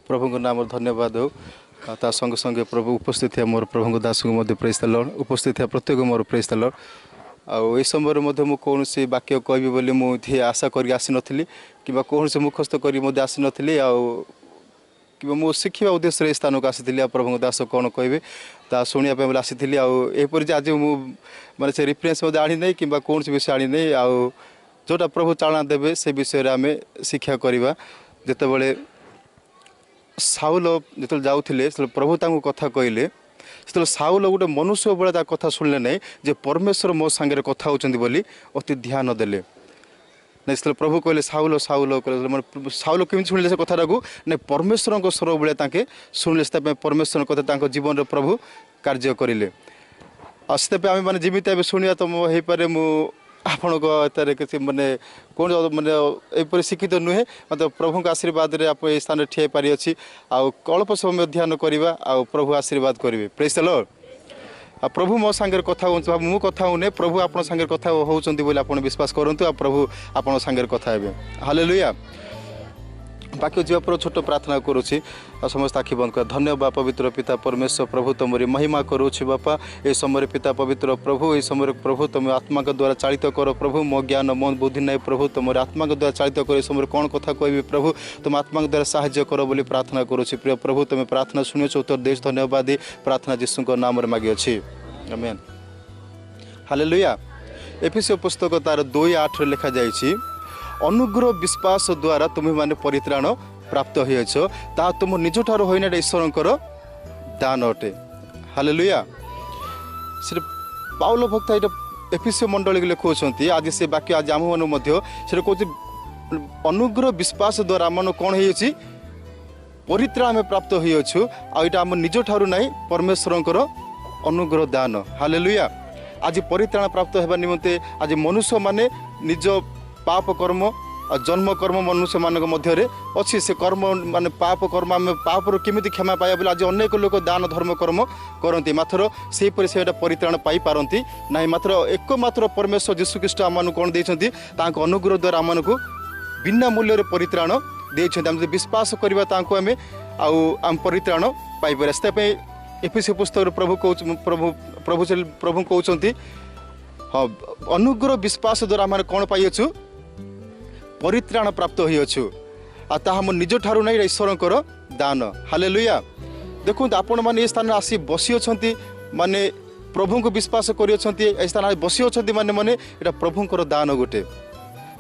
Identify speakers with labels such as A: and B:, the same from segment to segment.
A: प्रभु को नाम धन्यवाद हो ता संगे संगे प्रभु उपस्थित है मोर प्रभु दास को मध्य प्रेज द लॉर्ड उपस्थित है प्रत्येक मोर प्रेज द लॉर्ड आउ ए समय मध्य मु कौन से वाक्य कहबी बोली मुझे आशा करी आसी नथिली कि कौन से मुखस्थ करी मध्य आसी नथिली आउ कि मु शिखा उद्देश्य स्थान को आसी प्रभु दास कौन कहे ता शुणापी आसी आउपर आज मु माने से रिफरेन्स आनी नहीं कि कौन से विषय आनी नहीं आउ जोटा प्रभु चालना देवे से विषय आम शिक्षा करवा जितेबले साउल जो जाऊे प्रभु तांको कथा कहले से साउल गोटे मनुष्य बेले कथा शुणिले नहीं जे परमेश्वर मो सांगे कथा होती बोली अति ध्यान देले नहीं प्रभु कहले साउल साउल कहले साउल केमी शुणिले से कथा को नहीं परमेश्वर स्वर बेले शुणिले से परमेश्वर कथा जीवन में प्रभु कार्य करें आस्ते आम मैंने जमी शुणा तो हो पारे मु आपण किसी मानने कौन मानने यहपरी शिक्षित नुहे मतलब प्रभु आशीर्वाद रे आप ये स्थान ठिया पारि अच्छी आउ अल्प समय ध्यान करवा आउ प्रभु आशीर्वाद करेंगे प्रेज द लॉर्ड प्रभु मो सांगे कथा हो मु कथा होने प्रभु आप सांगे कथा होउचंती बोली आप विश्वास करंतु आ प्रभु आप सांगे कथा हेबे हालेलुया बाकी जीवा पर छोट प्रार्थना करुँची समस्त आखि बंद कर धन्यवाद पवित्र पिता परमेश्वर प्रभु तुमरी महिमा करुँची बापा ए समय पिता पवित्र प्रभु ए समय प्रभु तुम आत्मा के द्वारा चालित कर प्रभु मो ज्ञान मन बुद्धि नहीं प्रभु तुम आत्मा के द्वारा चालित कर समय कौन कथा कहबी प्रभु तुम आत्मा के द्वारा साहाय्य कर बोली प्रार्थना करुँची प्रिय प्रभु तुम प्रार्थना शुणुच उत्तर देश धन्यवाद प्रार्थना यीशु को नाम मागी अच्छी आमेन हालेलुया एफिसी पुस्तक तार 2:8 लिखा जाइए अनुग्रह विश्वास द्वारा तुम्हें माने परित्राण प्राप्त हो तुम निज ठार होना ईश्वर दान अटे हालेलुया से पाउल भक्त ये एफिसी मंडली लिखुंट आज से बाकी आज आम मन से कौन अनुग्रह विश्वास द्वारा आम कौन हो परित्राण प्राप्त हो आम निज ठार ना परमेश्वर अनुग्रह दान हालेलुया आज परित्राण प्राप्त होगा निमंते आज मनुष्य माने निज पाप कर्म जन्म कर्म मनुष्य मान मध्य अच्छी से कर्म माने पाप कर्म आम पापर केमी क्षमा पाया बोले आज अनेक लोक दान धर्म कर्म करती मात्र से परित्राण पाई पारती ना मात्र एकमात्र परमेश्वर जीशुख्रीष्ट आम कौन देते अनुग्रह द्वारा आम को बिना मूल्य परित्राण देते विश्वास करवा आम परित्राण पाइपर से एफिसी पुस्तक प्रभु प्रभु प्रभु प्रभु कहते हाँ अनुग्रह विश्वास द्वारा आम कौन पाइछु परित्राण प्राप्त हो निज ठारू ना ईश्वर दान हालेलुया देखो आपण मैंने स्थान आसी बसी अच्छा माने प्रभु को विश्वास कर स्थान बसी अच्छा माने माने ये प्रभुंर दान गोटे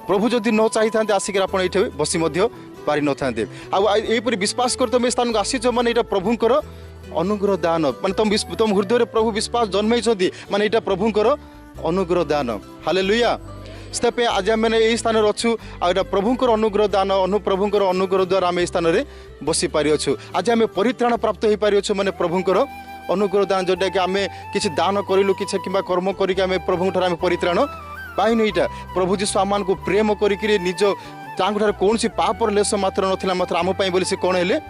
A: प्रभु जदि न चाही था आसिक ये बसी पारि न था आईपरी विश्वास कर तुम स्थान को आसीच माने ये प्रभुंर अनुग्रह दान माने तुम हृदय प्रभु विश्वास जन्मई माने ये प्रभुंर अनुग्रह दान हालेलुया से आज आम यही स्थान अच्छु आ प्रभुंर अनुग्रह दान प्रभुंर अनुग्रह द्वारा आम स्थान में बसी पारि अच्छु आज आम परित्राण प्राप्त हो पारि अच्छु माने प्रभुंर अनुग्रह दान जोटा कि आम किसी दान करूँ कि कर्म करके प्रभु ठार परित्राण पाइन यहाँ प्रभु जीशु आम को प्रेम करी निज कौन सी पापर लेस मात्र नाला मात्र आम बोली से कौन है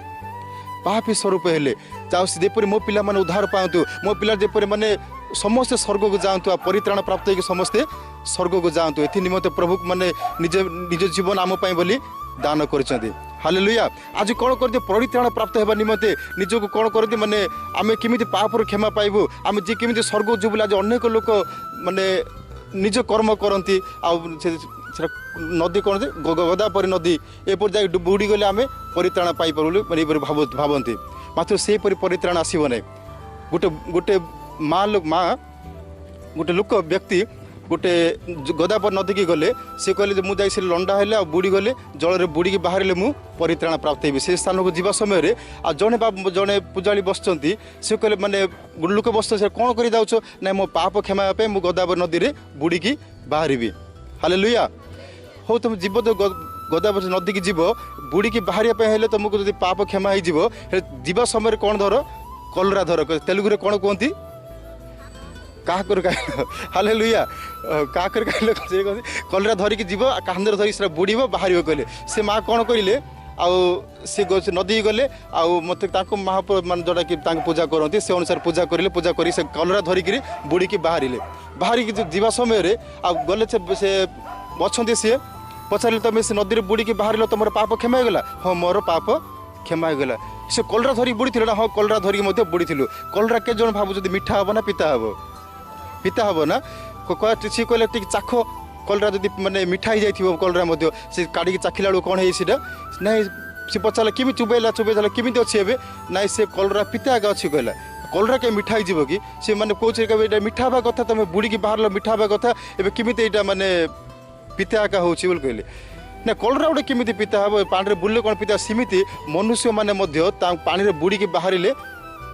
A: पापी स्वरूप हेले जेपरी मो पिला माने उद्धार पातु मो पिला जेपरी माने समस्ते स्वर्ग को जातु परित्राण प्राप्त होकर समस्ते स्वर्ग को जातु ए निमंते प्रभु माने निज निज जीवन आम बोली दान कर हालेलुया आज कौन कर परित्राण प्राप्त होगा निमंते निजको कौन करती माने आम केमी पापर क्षमा पाइबू आम जी केमी स्वर्ग जो बोले आज अनेक लोक माने निज कर्म करती नदी कौन गोदावरी नदी एपर जा बुड़ी गले आम परित्राण पाइपर मैंने भावती मात्र से परित्राण आसब ना गोटे गोटे माँ गोटे लोक व्यक्ति गोटे गोदावरी नदी की गले सी कहले मुझे लंडा है बुड़ी गले जल बुड़ी बाहर मु परित्राण प्राप्त होगी से स्थान को जीवा समय जड़े जड़े पूजारी बसती से कहले माने गोटे लोक बस कौन कर जाऊँ ना मो पाप क्षमा मुझे गोदावरी नदी में बुड़ी की बाहरी हालेलुया हो तुम जीव तो गोदावरी नदी की जीव बुड़ी की बाहर तुमको जो पाप क्षमा हो जीवा समय कौन धर कलरा धर तेलुगु कौन कहती काकर हालेलुया काकर कलरा धरिकी जीव कांधर धरिक से बुड़ब बाहर कहले से माँ कौन कहले सी नदी गले मत महापुर मान जोटा कि पूजा करती से अनुसार पूजा करें पूजा कर कलरा धरिकी बुड़ी की बाहर जीवा समय गले से अच्छा सी पचारे तुम से नदी बुड़ी की बाहर तुम पाप क्षमा होगा हाँ मोर पाप क्षमा होगला से कलरा धरी बुड़ी ना हाँ कलरा धरिक बुड़ी कलरा के जन भाव मीठा हम ना पिता हम पिता हम ना सी कहले चाख कलरा जब मानने मीठा ही जाइए कलरा से काढ़ी चाखिला बेलू कौन है ना सी पचारा किमी चुबेला चुबेला किमी अच्छी ए ना से कलरा पिता आगे अच्छी कहला कलरा के मीठा हो कि सी मैंने कौन मीठा हवा कथा तुम बुड़ी बाहर मीठा हवा कथा एवं किमी यहाँ मानने पिता आगा हो कहले ना कलरा गोटे किमी पिता हम पानी बुले कौन पिता सेमती मनुष्य मैंने पानी में बुड़ी बाहर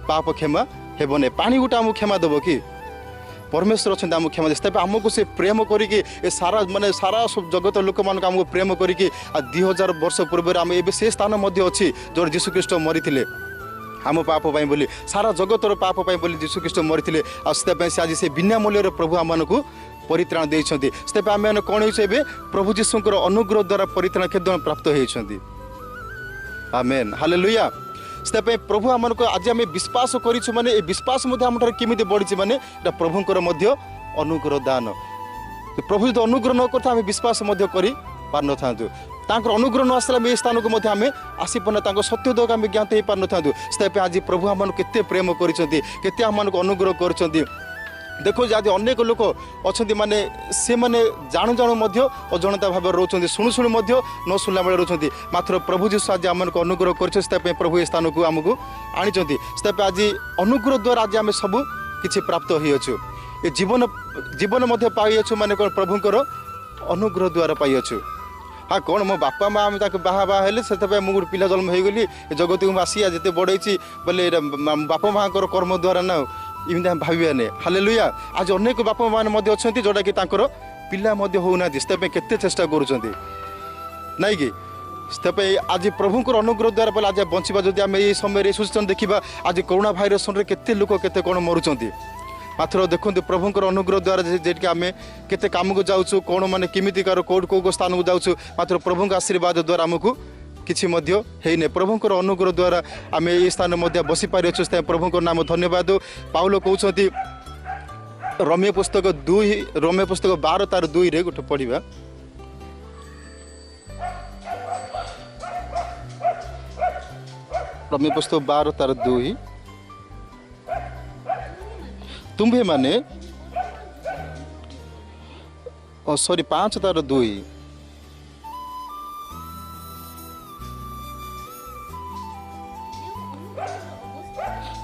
A: पाप क्षमा हेबन पानी गोटे आमको क्षमा देव कि परमेश्वर अच्छा आमको क्षमा दे आमको से प्रेम करी सारा माने सारा जगत लोक मान आमको प्रेम करी 2000 वर्ष पूर्व आम ए से स्थान अच्छी जो जीशुख्रीष्ट मरी आम पाप बोली सारा जगतर पाप बोली जीशुख्रीष्ट मरी से आज से बिना मूल्य प्रभु आम को परित्राण देते आम कौन हो प्रभु जीशुकर अनुग्रह द्वारा परित्राण केवल प्राप्त होती आमेन हालेलुया से प्रभु आम आज आम विश्वास करूँ माने विश्वास आम केमी बढ़ी माने प्रभुंर अनुग्रह दान प्रभु जो अनुग्रह न करता आम विश्वास कर पार न था अनुग्रह न आसला ये स्थान को आम आसी पारना सत्यदक आम ज्ञात हो पार न था से आज प्रभु आम केते प्रेम करते आम अनुग्रह कर देखो आज अनेक लोक अच्छा माने से माने जानू जानू अजणता भाव रोच शुणु शुणु न शुणला बेले रोच मात्र प्रभु जीशु आज आम अनुग्रह कर प्रभु ये स्थान को आमको आनी आज अनुग्रह द्वारा आज आम सब किसी प्राप्त हो जीवन जीवन पाइछु माने कौन प्रभुंर अनुग्रह द्वारा पाइछु हाँ कौन मो बापा माँ आम बाहा बाहर से मुझे गोटे पिला जन्म हो गली जगत को आसिया जिते बढ़ई बोले बापा माँ कर्म द्वारा ना इमती आम भावाने हालेलुया आज अनेक बापा माने अच्छा जोटा कि पिला होना के चेष्टा करुँच नाई कि आज प्रभुंर अनुग्रह द्वारा बोले आज बंचा जदि आम ये समय सुचन देखा आज कोरोना भाइरस केते लोक केते कौन मरुंच मात्र देखो प्रभुंर अनुग्रह द्वारा जेटिक आम केते काम को जाऊँ कौन माने किमितिकार कौट कौ स्थान को जाऊँ मात्र प्रभु आशीर्वाद द्वारा आमको किसी है प्रभुंर अनुग्रह द्वारा आम ये स्थान बसी पारे प्रभुंर नाम धन्यवाद पाउल कहते रोमियो पुस्तक 12 तार 2 रे गोटे पढ़ा रोमियो पुस्तक 12 तार 2 तुम्हें माने सॉरी 5 तार 2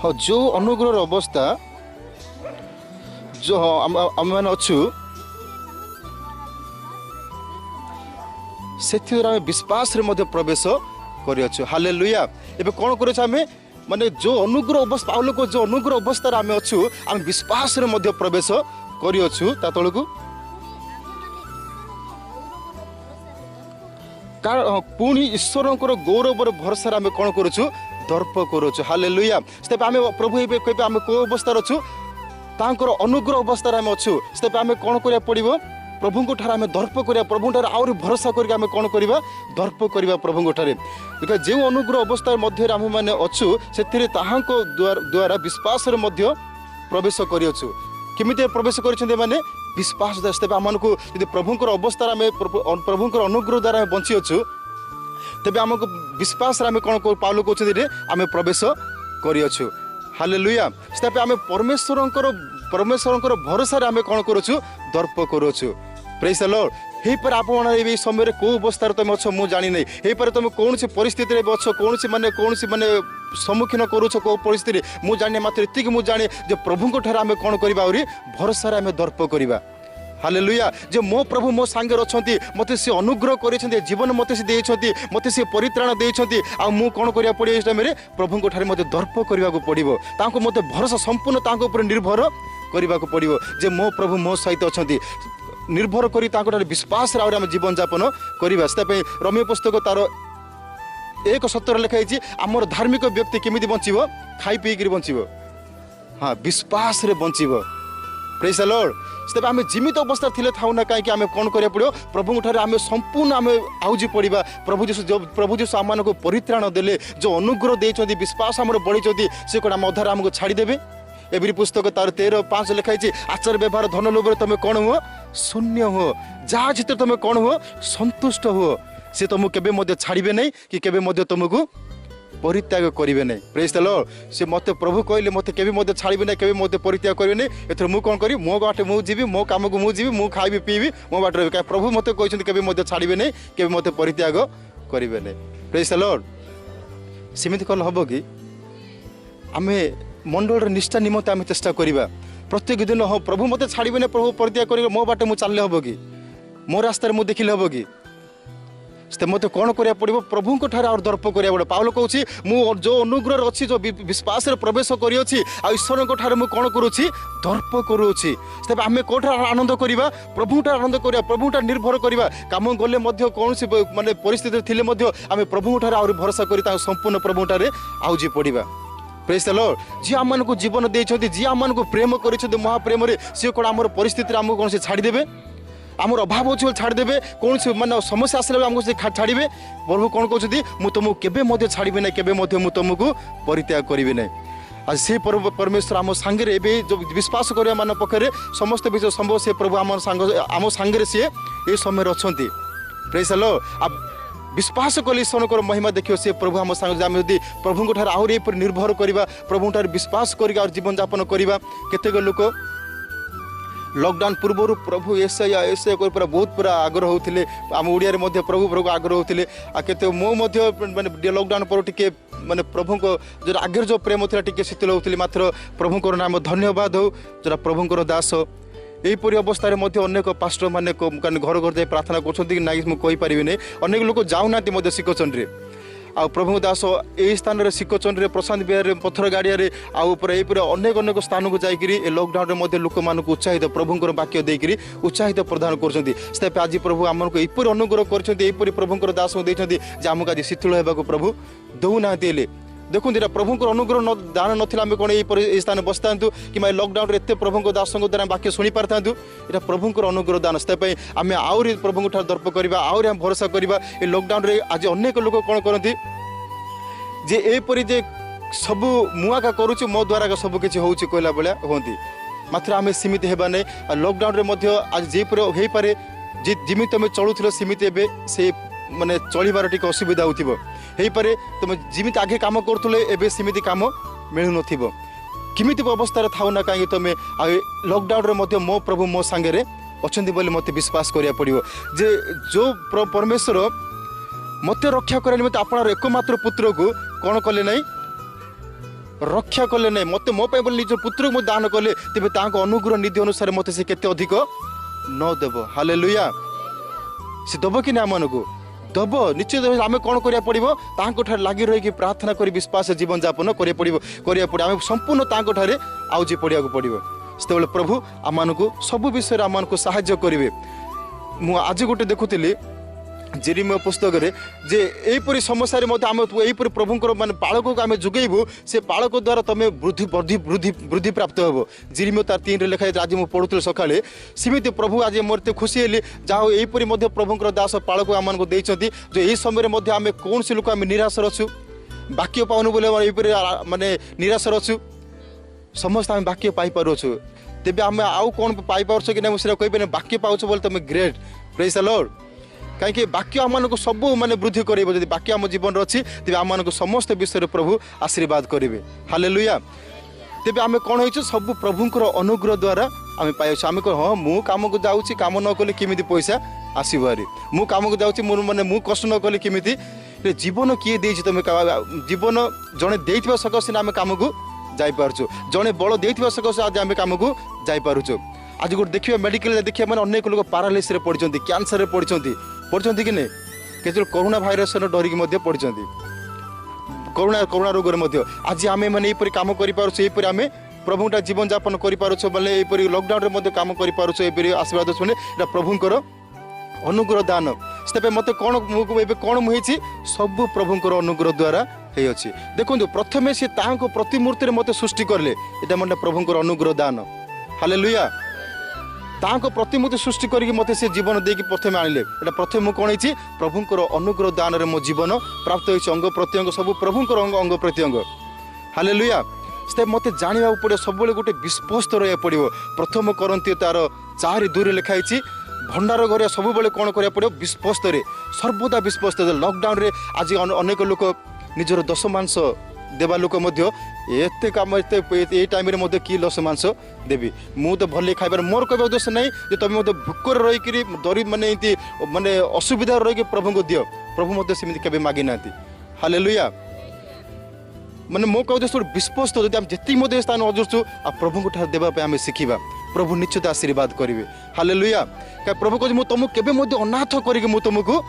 A: हाँ जो अनुग्रह अवस्था जो आम मैंने अच्छु से विश्वास रे प्रवेश कर हालेलुया एबे कौन कर माने जो अनुग्रह अवस्था पाउल को जो अनुग्रह अवस्था आम अच्छु आम विश्वास रे प्रवेश कर तलू पुणी ईश्वर गौरवर भरोसा आम कौन करुचु दर्प करुचु हालेलुया से आम प्रभु कहे आम कौ अवस्था अच्छु तांकर अनुग्रह अवस्था आम अच्छु से आम कौन करा पड़ो प्रभु ठार आम दर्प करा प्रभु ठार आउरी भरोसा करके आम कौन करवा दर्प करवा प्रभु ठारे देखा जो अनुग्रह अवस्था मध्य आम मैंने अच्छु से द्वारा विश्वास प्रवेश करछु केमिति प्रवेश कर माने विश्वास द्वारा आम को प्रभुंर अवस्था आम प्रभुंर अनुग्रह द्वारा बंची अच्छु तेज आमको विश्वास आम कौन पाउल कहते आम प्रवेश करछु हालेलुया से आम परमेश्वर भरोसा आम कौन करुचु दर्प करुचु प्रेज द लॉर्ड हे पर आप समय कौ अवस्था तुम अच्छ मुझे जानी नहीं हे पर तुम कौन सी परिस्थिति में अच्छ कौन सी माने सम्मुखीन करुच कौ परिस्थिति मुझे जाने मात्र इतनी मुझे जाने जो प्रभु ठार आम कौन करवा भरोसा आम दर्प करवा हालेलुया जो मो प्रभु मो सांगे अच्छा मत से अनुग्रह कर जीवन मत से देते मत से परित्राण देते आउ कौन करा पड़ो इस टाइम प्रभु ठार मत दर्प करने को पड़ो मत भरोसा संपूर्ण उपर निर्भर करने को पड़ो जे मो प्रभु मो सहित अच्छा निर्भर कर विश्वास आम जीवन यापन करवा से रोमियो पुस्तक तार 1:17 लिखाई आमर धार्मिक व्यक्ति केमी बंचब खाई पीक बंचब हाँ विश्वास बंचब प्रेज द लॉर्ड से आम जीवित अवस्था थे था ना कहीं आम कौन करा पड़ो प्रभु ठार आम संपूर्ण आम आउजी पड़ा प्रभु जीशु आम को परित्राण देले जो अनुग्रह देते विश्वास आम बढ़ी से कौन आम अधार आमको छाड़देवे एवरी पुस्तक तार 13:5 लिखाई आचार व्यवहार धन लोभर तुम कौन हुआ शून्य हो जहाँ चित्र तुम कौन हुआ संतुष्ट हो से तुमको केबे छाड़े नहीं कि केबे तुमको परित्याग करेंगे नहीं। Praise the lord. से मत प्रभु कहले मत केबे मत छाड़बे नहीं, केबे मत परित्याग करेंगे नहीं। एथर मु कौन करी मो बाटे मु जीवी, मो काम को मु जीवी, मु खाइबी पीबी, मो बाट रही। प्रभु मत कहते केबे मत छाड़बे नहीं, केबे मत परित्याग करेंगे नहीं। Praise the Lord. सेमिति कल हम कि आम मंडल निष्ठा निमंते आम चेष्टा करवा प्रत्येक दिन। हाँ प्रभु मत छाड़बे नहीं, प्रभु परित्याग कर मो बाटे मु चलले हम कि मो रास्तार मु देखिले हम कि मत कौन करा पड़ो प्रभु और दर्प करा पड़ो। पाउल कहूँ मु जो अनुग्रह अच्छी जो विश्वास प्रवेश कर ईश्वर मुझे कौन करुँची दर्प करुँची। तेज आम कौटार आनंद करवा प्रभुटा आनंद करवा प्रभुटा निर्भर करवा। कम गले कौन मानने परिस्थिति थी आम प्रभुठार आहुरी भरोसा कर संपूर्ण प्रभुठार आउजी पड़ा। Praise the lord. जी आम को जीवन देते जी आम को प्रेम कर महाप्रेम सी कौन आम परिस्थिति आमको कौन छाड़देवे आमर अभाव अच्छे छाड़देवे कौन मानने समस्या आसला आमको से छाड़े। प्रभु कौन कहते मुझे तुमको केवे छाड़बे ना केवे मुझे तुमको परित्याग करेंगे ना। आज से परमेश्वर आम सांगे जो विश्वास करवा मान पाखे समस्त विषय संभव से प्रभु आम सांगे सी ये समय अच्छा। Praise the Lord. विश्वास कले ईश्वर महिमा देखिए से प्रभु आम सांगे आम यदि प्रभु आहरी निर्भर करवा प्रभु विश्वास कर जीवन यापन करवा। केतेक लोक लॉकडाउन पूर्व प्रभु एसया एसया पूरा बहुत पूरा आग्रह होते आम ओडिया प्रभु प्रभु आग्रह होते आते मो माने लॉकडाउन पर टिके माने प्रभु को जो आगे जो प्रेम था टिके शीतल होती मात्र प्रभुंर नाम धन्यवाद हो जो प्रभुंर दास यहीपरी अवस्था अनेक पास्टर माने घर घर जाए प्रार्थना कर ना मुझे नहीं अनेक लोग जाऊना शिखचंडी आ प्रभु दास यही स्थान में शिखचंडी प्रशांत विहार पथर गाड़िया आईपर अनेक अनेक स्थान को जाकि लॉकडाउन लोक मानक उत्साहित प्रभुंर वाक्य देकर उत्साहित प्रदान कर। आज प्रभु आमको यहीपरी अनुग्रह कर प्रभुंर दास देते आमको आज शीतल होगा प्रभु दौना देखो प्रभु अनुग्रह दान नाला आम कौन ये स्थान बस था कि लॉकडाउन एत प्रभु दास द्वारा वाक्य शुणी पार था यहाँ प्रभुंर अनुग्रह दान से आम आहरी प्रभु दर्प करवा आहरी आम भरोसा करवा। ये लॉकडाउन आज अनेक लोग कौन करती जे एपरी जे सब मुआका करुच्ची मो द्वारा सब किसी हो कहला भाया हमें मात्र आम सीमित होगा नहीं। लॉकडाउन आज जेपर हो पारे जमी तुम चलुल सीमित से माने चलबार टी असुविधा हो पारे तुम जमी आगे कम करुले सेमती कम मिलू न किमित अवस्था था ना कहीं तुम लॉकडाउन मो प्रभु मो सांगे अच्छा बोली मत विश्वास करा पड़ो जे जो परमेश्वर मत रक्षा करे मत आपणार एकमात्र पुत्र को कौन कले नहीं रक्षा कले नहीं मत मो निज पुत्र को दान कले तेज अनुग्रह निधि अनुसार मत से केते अधिक न देव। हालेलुया। से दब कि ना आमको दब निश्चित आम कौन करा पड़ो तार लगी रही प्रार्थना कर विश्वास जीवन यापन करा पड़ो आम संपूर्ण तार आउजी पड़ा पड़ो से प्रभु आम सब विषय आम साहाय्य करेंगे। मु आज गोटे देखुली जेरिमिया पुस्तक रे जे एपरी समस्या आम यहीपरी प्रभुंर मान पालक को आम जुगेबू से पालक द्वारा तुम वृद्धि वृद्धि वृद्धि वृद्धि प्राप्त हो। जेरिमिया तार 3 लिखाई आज मुझे पढ़ुल सका सेमती प्रभु आज मोर खुशी हेली जहाँ यहीपरी प्रभुंर दास पालक आम को जो यही समय आम कौन सी लोक आम निराश अच्छु वाक्य पाऊनु बोले यहीपरी माने निराश अच्छु समस्त आम वाक्य पाइपुछु तेज आम आउ कौन पाइपार कि ना मुझे कह वाक्य पाच बोले तुम ग्रेट। Praise the Lord. कहीं वाक्य आम को सब माने वृद्धि कर वाक्य आम जीवन अच्छी तेज आम समस्त विषय प्रभु आशीर्वाद करेंगे। हालेलुया। तेज आम कौन हो सब प्रभुंर अनुग्रह द्वारा आम पाई आम हाँ मु कम को जाऊँगी कम न कले किमिति पैसा आसो हारी मु कम को जाऊँगी माने मु कष्ट न कले किमिति जीवन किए दे तुम जीवन जड़े देथिबा सकाशे आम कम को जापारछु जड़े बल देथिबा सकाशे आज आम कम को जापारछु। आज गोटे देखिए मेडिकल देखिए मैंने अनेक लोग पारालिसिस पड़ते कैंसर पड़ते कि नहीं केवल कोरोना भाइरस डरिकी पड़ते कोरोना रोग आज आम मैंने यहीपरी कम कर आम प्रभुटा जीवन यापन कर लॉकडाउन कम कर आशीर्वाद शुणे प्रभुंर अनुग्रह दान से मत कौन कौन मुझे सब प्रभुंर अनुग्रह द्वारा है। देखो प्रथमे सी प्रतिमूर्ति मत सृष्टि करले ये मतलब प्रभुंर अनुग्रह दान। हालेलुया। ताको प्रतिमूर्ति सृष्टि करके मत से जीवन देकी प्रथम आनिले एटा प्रथम कौन है प्रभुंर अनुग्रह दान रे मो जीवन प्राप्त होइछ अंग प्रत्यंग सब प्रभुंर अंग प्रत्यंग। हालेलुया। से मत जाना पड़े सब गोटे विश्वस्त रहा पड़ो प्रथम करंती तार 4:2 लिखाई भंडार घर सब कौन करा पड़ो विश्वस्त सर्वदा विश्वस्त। लॉकडाउन रे आज अनेक लोक निजर दश मांस देवा लोक एते काम एते टाइम रे कि लस मांस देवी मु तो भले खाइबार मोर कहबा उद्देश्य नहीं जे तुम भूकर रही दरी माने माने असुविधा रही प्रभु को दियो प्रभु मत सेमती केबे मागी नांती हालेलुया माने मो कहू दे विश्वास तो हम जी स्थान अजुर्चु आ प्रभु को देवाई आम शिखा प्रभु निश्चित आशीर्वाद करेंगे हालेलुया क्या प्रभु कह मुझे तुमको केवे अनाथ करके तुमको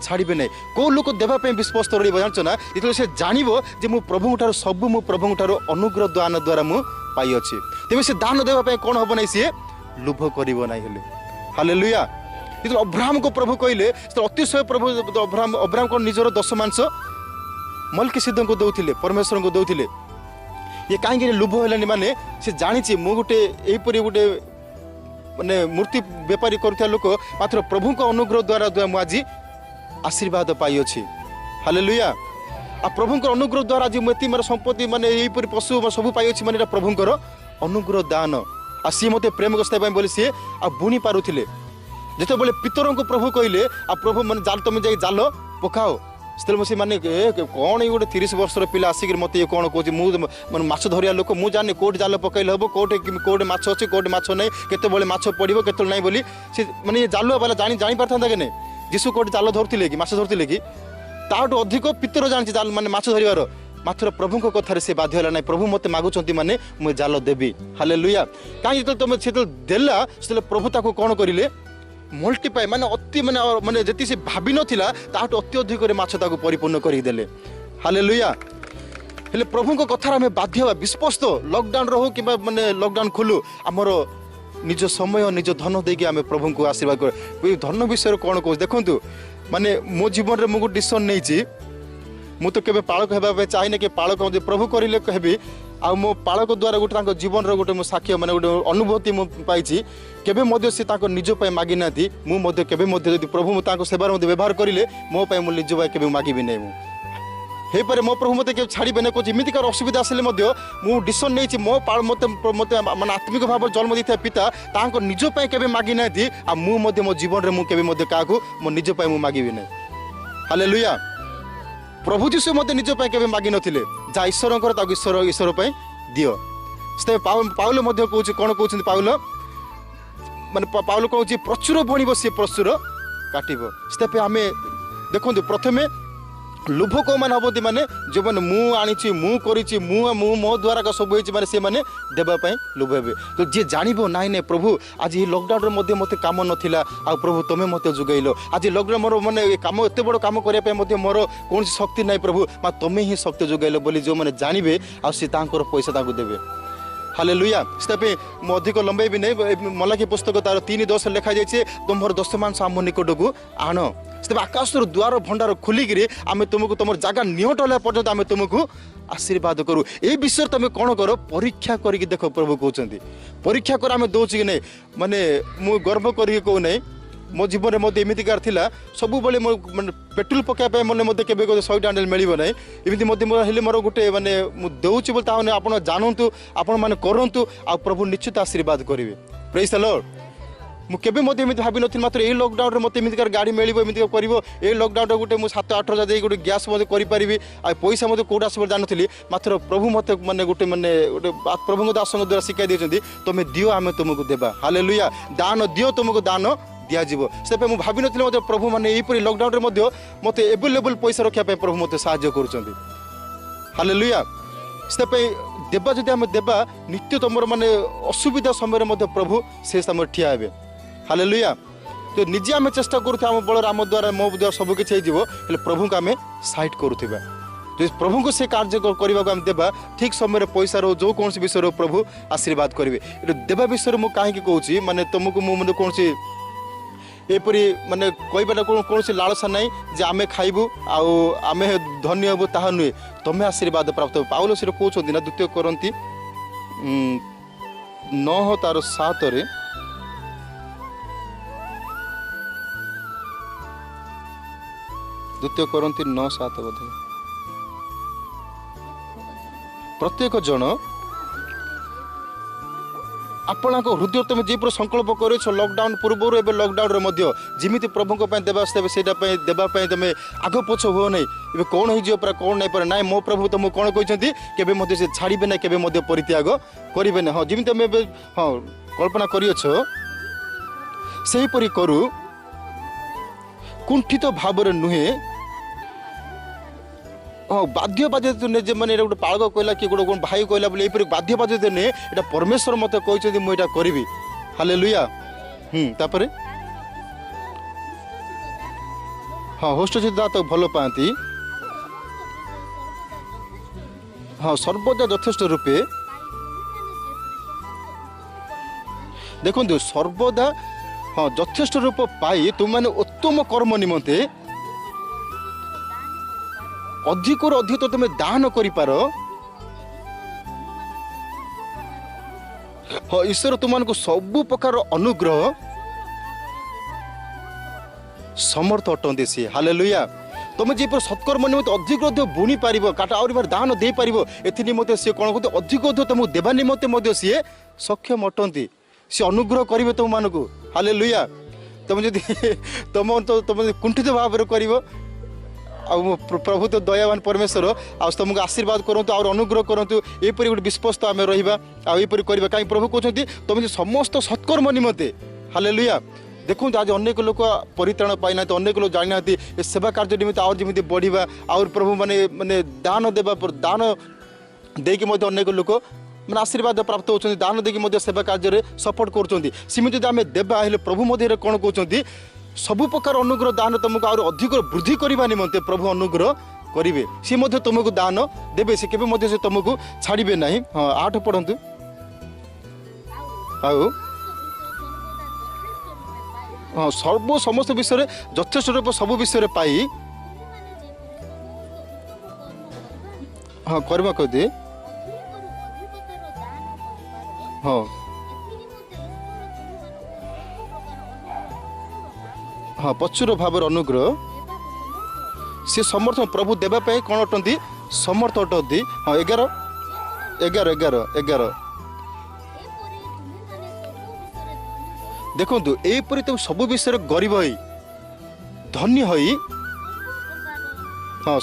A: छाड़े ना कौ लोक देवाई विश्वास तो रही जान ना जो से जान जे मु प्रभु सब मु प्रभु अनुग्रह दान द्वारा मु पाई अच्छी तेज से दान देवाई कौन हम ना सी लोभ कर हालेलुया जो अब्राहम को प्रभु कहले अतिशय प्रभु अब्राहम को निजर दश मांस मल्किसिदक को दौले परमेश्वर को दौले ये कहीं लोभ है माने से जानी मु गोटे यहीपरी गोटे माने मूर्ति बेपारी करुवा लोक मात्र प्रभु को अनुग्रह द्वारा मुझे आशीर्वाद पाई अच्छी हालेलुया आ प्रभु अनुग्रह द्वारा आज मुझे मार संपत्ति माने यहीपरी पशु सब पाई अच्छी माने प्रभुंर अनुग्रह दान आ सी मत प्रेम गस्ता बोली सी आ बुणी पारुले जिते बड़े पितरों को प्रभु कहले आ प्रभु मैंने जाल तुम जा जाल पकाओ से माने कौन ये गोटे 30 वर्षर पिला आसिक मत ये कौन कौन मुझे माछ धरिया लोक मुझे जाने कौट जाल पकड़े हम कौटे माछ अच्छे कौटे माछ नहीं केत माछ पड़ो केत ना बोली सी मैंने जालुआ बाला जानी पारता कि नहीं जीशु कौटे जाल धरते कि माछ धरते कि ताठू अधिक पितर जानी जाल माने माछ धरिवार मात्र प्रभु कथार से बाध्य है ना प्रभु मत मागुंट माने मुझे जाल देवी हालेलुया कहीं तुम से देला से प्रभु ताको कौन करें मल्टीपाई माने अति माने माने जति से भाभी नथिला ताठू अति अधिक माछ ताको परिपूर्ण करदेले हालेलुया हेले प्रभु को कथार आम बाध्य विश्वास तो लॉकडाउन रहू कि माने लॉकडाउन खोलू आमर निज समय निज धन देकी आम प्रभु को आशीर्वाद कर धन विषय कौन कह देखु माने मो जीवन में मुझे डिसीजन नहीं मु तो केबे पालक होगा चाहिए कि पालक प्रभु करें कहबी आ मो पालक द्वारा गोटे जीवन गोटे मो साक्ष्य माने गोटे अनुभूति मुझे पाई केबे सी निज मागी ना मुझे केबे प्रभु सेवार व्यवहार करें मो मो निज के मागिबी नहीं हे पारे मो प्रभु मत छाड़े ना कौन इमितिकार असुविधा आसे मुझे डिसीजन नहीं मो मत मत माने आत्मिक भाव जन्म देता पिता तांको निज के मागी ना आ मो जीवन में मुझे क्या मो निज मागिबी नहीं हालेलुया प्रभु जीशु मत निज के मागी नथिले जा ईश्वर ईश्वर ईश्वर दियो से पाउल कौन कौन कहते पाउल माने पाउल कौन प्रचुर बणिब सी प्रचुर काटिब से आम देखो प्रथमे लोभ कौ मैंने हम माने जो मैंने मुझे मु मो द्वारा सब माने से माने देवाई लोभ हे तो जी जानव ना ना प्रभु आज ये लॉकडाउन में मत कम नाला आ प्रभु तुम्हें मत जुगैल आज लॉकडाउन मोर मैंने कम एत बड़ कम करने मोर कौन शक्ति ना प्रभु तुम्हें ही शक्ति जुगैल बोली जो मैंने जानवे आ पैसा देवे हालेलुया से मु अधिक लंबे नहीं मलाकी पुस्तक तार 3:10 लिखा जाए तुम 10 मांस आम निकट को आण से आकाश द्वार भंडार खोलिकी आम तुमको तुम जगह निहट पर्यंत आम तुमको आशीर्वाद करूँ ये विषय तुम कौन कर परीक्षा करके देख प्रभु कहते परीक्षा कर आम दौच कि नहीं माने मु गर्व करके कहू ना मो जीवन में मत एमतीकार था सब बड़े मैं पेट्रोल पकाइबा मैंने मत के 100 टंका मिल ना एमती मत मोर गोटे माने दूसरी बोलते आप जानतु आपण मैंने करूँ आ प्रभु निश्चित आशीर्वाद करेंगे प्रेज द लॉर्ड मुझे मत एमती भावी नी मात्र ये लॉकडाउन में मत एमतीकार गाड़ी मिल एमती कर ये लॉकडाउन गोटे मुझे 7-8 हजार गोटे गैस करी आ पैसा मत कौट आस जानी मात्र प्रभु मत मैंने गोटे मैंने गोटे प्रभु दास द्वारा शिखाई देते तुम्हें दियो आम तुमको देवा हालेलुया दान दियो तुमको दान दिज्व से मुझे भावी नी प्रभु मैंने यहीपरी लॉकडाउन में मत एवेलेबल पैसा रखापी प्रभु मत साहाय्य कर हालेलुया से देवा जदि आम देवा नित्य तुम माने असुविधा समय प्रभु से समय ठिया हे हालेलुया तो निजे आम चेष्टा करूँ बल आम द्वारा मो द्वारा सबकि हो प्रभु को आम साइड करुवा जो प्रभु को से कार्य करने को आम देवा ठीक समय पैसा रो जो कौन विषय रो प्रभु आशीर्वाद करेंगे देवा विषय में कहीं कहूँ माने तुमको मुझे कौन एपरी माने कहबाटा कौन लालसा ना जे आमे खाइबू आमे धन्य हबू ताहा नुहे तुम्हें आशीर्वाद प्राप्त हो पाउल से कहते ना 2 कोरिन्थी 9 तार 7 रे द्वितीय कोरिन्थी 9:7 बोधे प्रत्येक जन आपण हृदय तुम जे संकल्प कर लॉकडाउन पूर्व एवं लॉकडाउन जमी प्रभु देवासे देवाई तुम आग पछ हो नहीं ए कौन हो पूरा कौन नहीं पारे ना मो प्रभु तुमको कौन कहते केवे से छाड़े ना के परित्याग करेंगे ना। हाँ जमी तुम हाँ कल्पना करपरी करू कुंठित भाव नुहे। हाँ बाध्य बाध्यता ने मैंने गोटे पालक कहला कि गोटे भाई कहला बोले यहीपर बाध्य बाध्यता ने यहाँ परमेश्वर मत कहते मुझे करी। हालेलुया। तापर हाँ होस्टचिता तो भल पाती। हाँ सर्वदा यथेष्ट रूपे देखो सर्वदा हाँ यथेष्ट रूप पाई तुम मैंने उत्तम कर्म निमंते अधिक अधिक तो तुम दान करिपार। हाँ ईश्वर तुमको सबु प्रकार अनुग्रह समर्थ अटंती सी। हालेलुया। तुम जे सत्कर्म निमंते अधिक अधिक बुणी पार काटा आउर दान दे पार एथि निमंते सी कौन कहते अधिक अधिक तुमको देवा निमंते सी सक्षम अटंती सी अनुग्रह करेंगे तुम मानक। हालेलुया। तुम जदि तुम कुंठित भाव कर प्रभु तो दयावान परमेश्वर तुमको आशीर्वाद करूँ और अनुग्रह करूँ यहपरी गोटे विश्वस्त आम रहा आईपरी करवा कहीं प्रभु कहते तुम समस्त सत्कर्म निमंते। हालेलुया। देखो आज अनेक लोग परित्राण पाई ना अनेक लोग जानी ना सेवा कार्य निमित्त और जमी बढ़िया और प्रभु माने माने दान देवा दान देकी अनेक लोग मैंने आशीर्वाद प्राप्त होती दान देकी सेवा कार्य सपोर्ट करमी जब आम देवा प्रभु मध्य कौन कहते सबु प्रकार अनुग्रह दान तुमको और अधिक वृद्धि करने निमंते प्रभु अनुग्रह करेंगे सी तुमको दान देवे सी के तुमको छाड़े ना। हाँ 8 पढ़ंतु। हाँ सर्व समस्त विषय यथेष्ट रूप सब विषय पाई हाँ करवा कहते। हाँ हाँ प्रचुर भाव अनुग्रह सी समर्थ प्रभु देवाई कौन अटंती समर्थ अटंती। हाँ 11 देखु यहीपरी तुम सब विषय गरीब हो धन्य हो। हाँ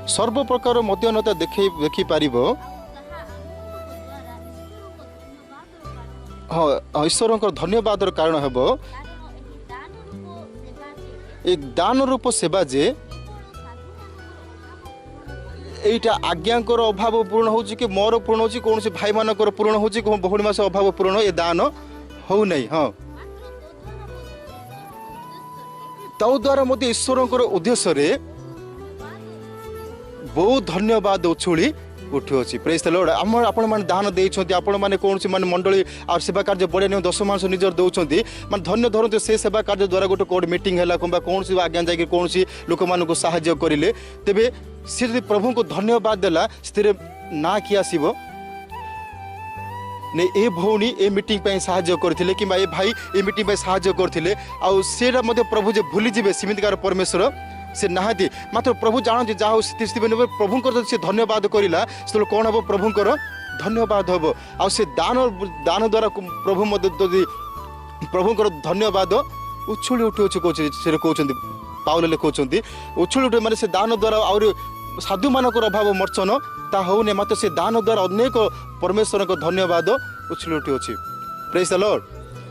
A: सर्व प्रकार मध्यनता देखिपार। हाँ ईश्वर धन्यवाद कारण हेब एक दान रूप सेवा जे एटा आज्ञाकर अभाव पूर्ण हो कि मोर पूर्ण हो कौन से भाई मान पूर्ण हो बहुड़ी मास अभाव पूर्ण ये दान हो नहीं। हाँ तो द्वारा मत ईश्वर उद्देश्य बहुत धन्यवाद उछुली उठुअछि। Praise the lord. आम आपण माने दान देइछन्ति आपण माने कोन से माने मंडली और सेवा कार्य बड़े नहीं 10 मास निजर दउछन्ति माने धन्य धरते से सेवा कार्य द्वारा गोटे कोड मीटिंग हैला कोबा कोन से आज्ञा जाय कोन से लोक मानको सहाय्य करिले तेबे से जदि प्रभु को धन्यवाद देला स्थिर ना कि आसीबो ने ए भौणी ए मीटिंग पे सहाय्य करथिले कि ए भाई ए मीटिंग पे सहाय्य करथिले आ सेरा मध्ये प्रभु जे भूली जिवे सीमितकार परमेश्वर से नहाती मात्र प्रभु जानते जहाँ प्रभु से धन्यवाद करा से कौन हम प्रभु धन्यवाद हम आ दान द्वारा प्रभु प्रभु धन्यवाद उछुली उठुचे कहते पाउल कहते उछुली उठे माने से दान द्वारा और साधु मानक अभाव मर्चन ता होने मात्र से दान द्वारा अनेक परमेश्वर को धन्यवाद उछुली उठुचे। Praise the lord.